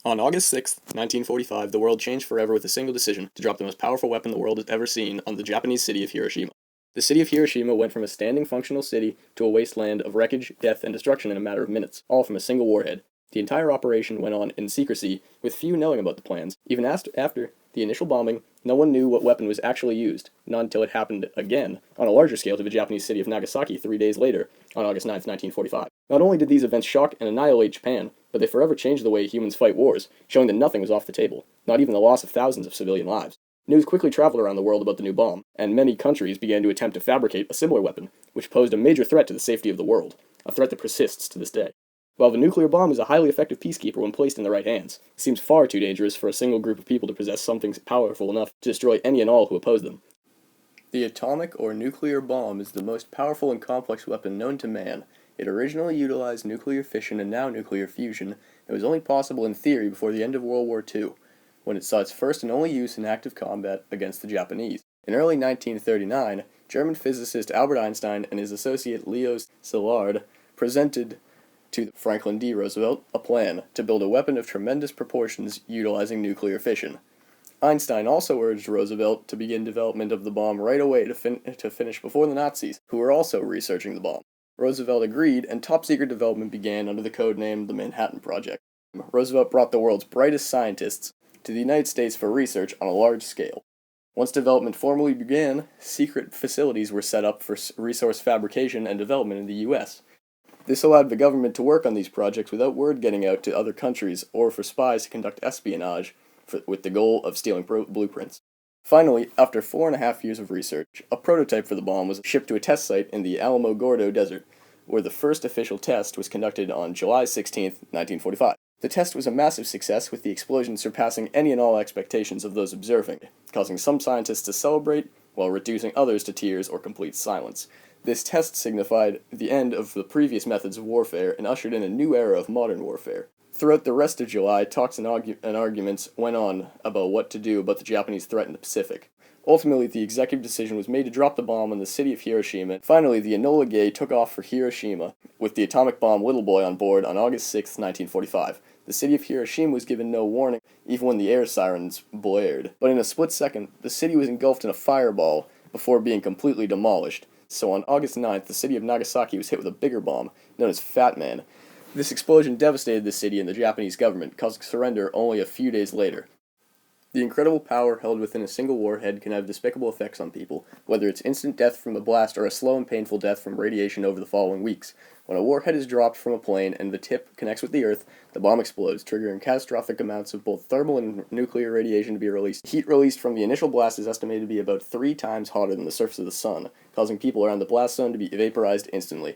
On August 6, 1945, the world changed forever with a single decision to drop the most powerful weapon the world has ever seen on the Japanese city of Hiroshima. The city of Hiroshima went from a standing functional city to a wasteland of wreckage, death, and destruction in a matter of minutes, all from a single warhead. The entire operation went on in secrecy, with few knowing about the plans. Even after the initial bombing, no one knew what weapon was actually used, not until it happened again, on a larger scale to the Japanese city of Nagasaki 3 days later, on August 9, 1945. Not only did these events shock and annihilate Japan, but they forever changed the way humans fight wars, showing that nothing was off the table, not even the loss of thousands of civilian lives. News quickly traveled around the world about the new bomb, and many countries began to attempt to fabricate a similar weapon, which posed a major threat to the safety of the world, a threat that persists to this day. While the nuclear bomb is a highly effective peacekeeper when placed in the right hands, it seems far too dangerous for a single group of people to possess something powerful enough to destroy any and all who oppose them. The atomic or nuclear bomb is the most powerful and complex weapon known to man. It originally utilized nuclear fission and now nuclear fusion, and was only possible in theory before the end of World War II, when it saw its first and only use in active combat against the Japanese. In early 1939, German physicist Albert Einstein and his associate Leo Szilard presented to Franklin D. Roosevelt a plan to build a weapon of tremendous proportions utilizing nuclear fission. Einstein also urged Roosevelt to begin development of the bomb right away to finish before the Nazis, who were also researching the bomb. Roosevelt agreed, and top-secret development began under the code name the Manhattan Project. Roosevelt brought the world's brightest scientists to the United States for research on a large scale. Once development formally began, secret facilities were set up for resource fabrication and development in the U.S. This allowed the government to work on these projects without word getting out to other countries or for spies to conduct espionage with the goal of stealing blueprints. Finally, after 4.5 years of research, a prototype for the bomb was shipped to a test site in the Alamogordo Desert, where the first official test was conducted on July 16, 1945. The test was a massive success, with the explosion surpassing any and all expectations of those observing, causing some scientists to celebrate, while reducing others to tears or complete silence. This test signified the end of the previous methods of warfare and ushered in a new era of modern warfare. Throughout the rest of July, talks and arguments went on about what to do about the Japanese threat in the Pacific. Ultimately, the executive decision was made to drop the bomb on the city of Hiroshima. Finally, the Enola Gay took off for Hiroshima with the atomic bomb Little Boy on board on August 6, 1945. The city of Hiroshima was given no warning, even when the air sirens blared. But in a split second, the city was engulfed in a fireball before being completely demolished. So on August 9th, the city of Nagasaki was hit with a bigger bomb, known as Fat Man. This explosion devastated the city and the Japanese government, causing surrender only a few days later. The incredible power held within a single warhead can have despicable effects on people, whether it's instant death from the blast or a slow and painful death from radiation over the following weeks. When a warhead is dropped from a plane and the tip connects with the Earth, the bomb explodes, triggering catastrophic amounts of both thermal and nuclear radiation to be released. Heat released from the initial blast is estimated to be about 3 times hotter than the surface of the sun, causing people around the blast zone to be vaporized instantly.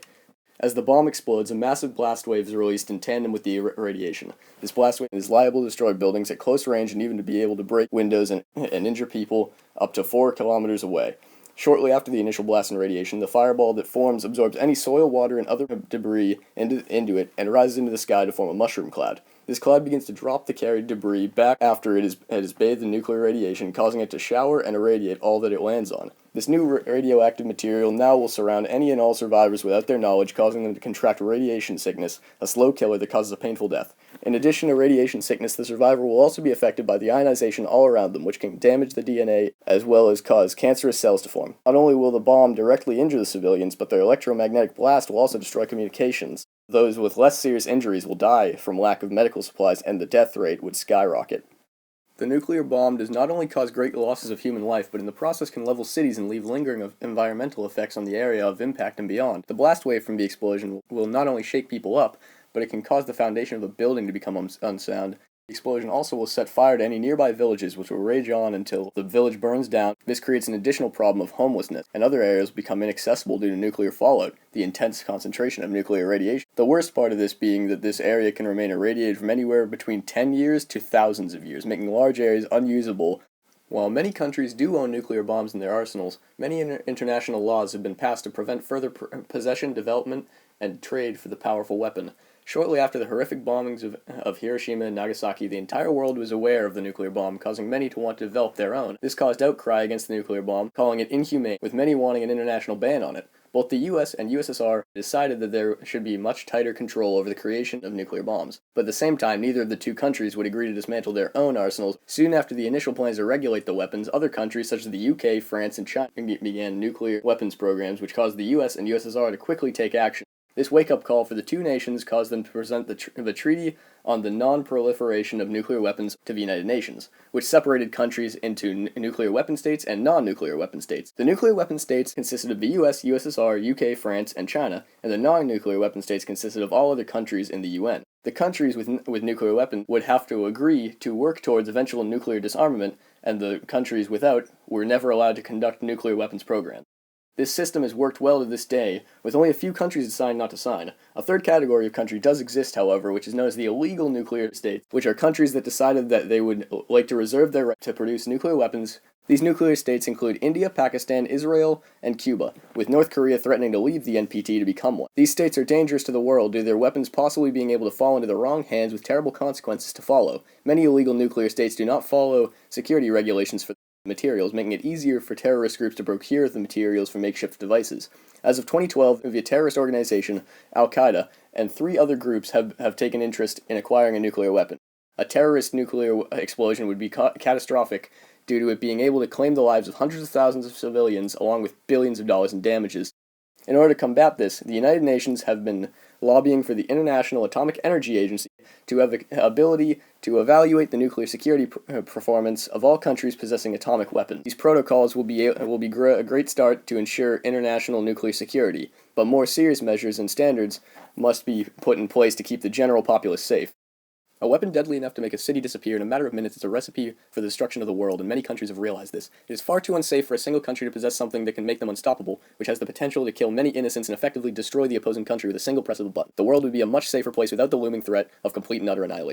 As the bomb explodes, a massive blast wave is released in tandem with the radiation. This blast wave is liable to destroy buildings at close range and even to be able to break windows and injure people up to 4 kilometers away. Shortly after the initial blast and radiation, the fireball that forms absorbs any soil, water, and other debris into it and rises into the sky to form a mushroom cloud. This cloud begins to drop the carried debris back after it is bathed in nuclear radiation, causing it to shower and irradiate all that it lands on. This new radioactive material now will surround any and all survivors without their knowledge, causing them to contract radiation sickness, a slow killer that causes a painful death. In addition to radiation sickness, the survivor will also be affected by the ionization all around them, which can damage the DNA as well as cause cancerous cells to form. Not only will the bomb directly injure the civilians, but their electromagnetic blast will also destroy communications. Those with less serious injuries will die from lack of medical supplies, and the death rate would skyrocket. The nuclear bomb does not only cause great losses of human life, but in the process can level cities and leave lingering environmental effects on the area of impact and beyond. The blast wave from the explosion will not only shake people up, but it can cause the foundation of a building to become unsound. The explosion also will set fire to any nearby villages, which will rage on until the village burns down. This creates an additional problem of homelessness, and other areas become inaccessible due to nuclear fallout, the intense concentration of nuclear radiation. The worst part of this being that this area can remain irradiated from anywhere between 10 years to thousands of years, making large areas unusable. While many countries do own nuclear bombs in their arsenals, many international laws have been passed to prevent further possession, development, and trade for the powerful weapon. Shortly after the horrific bombings of Hiroshima and Nagasaki, the entire world was aware of the nuclear bomb, causing many to want to develop their own. This caused outcry against the nuclear bomb, calling it inhumane, with many wanting an international ban on it. Both the US and USSR decided that there should be much tighter control over the creation of nuclear bombs. But at the same time, neither of the two countries would agree to dismantle their own arsenals. Soon after the initial plans to regulate the weapons, other countries such as the UK, France, and China began nuclear weapons programs, which caused the US and USSR to quickly take action. This wake-up call for the two nations caused them to present the Treaty on the Non-Proliferation of Nuclear Weapons to the United Nations, which separated countries into nuclear weapon states and non-nuclear weapon states. The nuclear weapon states consisted of the US, USSR, UK, France, and China, and the non-nuclear weapon states consisted of all other countries in the UN. The countries with nuclear weapons would have to agree to work towards eventual nuclear disarmament, and the countries without were never allowed to conduct nuclear weapons programs. This system has worked well to this day, with only a few countries deciding not to sign. A third category of country does exist, however, which is known as the illegal nuclear states, which are countries that decided that they would like to reserve their right to produce nuclear weapons. These nuclear states include India, Pakistan, Israel, and Cuba, with North Korea threatening to leave the NPT to become one. These states are dangerous to the world due to their weapons possibly being able to fall into the wrong hands with terrible consequences to follow. Many illegal nuclear states do not follow security regulations for materials, making it easier for terrorist groups to procure the materials for makeshift devices. As of 2012, the terrorist organization Al-Qaeda and 3 other groups have taken interest in acquiring a nuclear weapon. A terrorist nuclear explosion would be catastrophic due to it being able to claim the lives of hundreds of thousands of civilians along with billions of dollars in damages. In order to combat this, the United Nations have been lobbying for the International Atomic Energy Agency to have the ability to evaluate the nuclear security performance of all countries possessing atomic weapons. These protocols will be a great start to ensure international nuclear security, but more serious measures and standards must be put in place to keep the general populace safe. A weapon deadly enough to make a city disappear in a matter of minutes is a recipe for the destruction of the world, and many countries have realized this. It is far too unsafe for a single country to possess something that can make them unstoppable, which has the potential to kill many innocents and effectively destroy the opposing country with a single press of a button. The world would be a much safer place without the looming threat of complete and utter annihilation.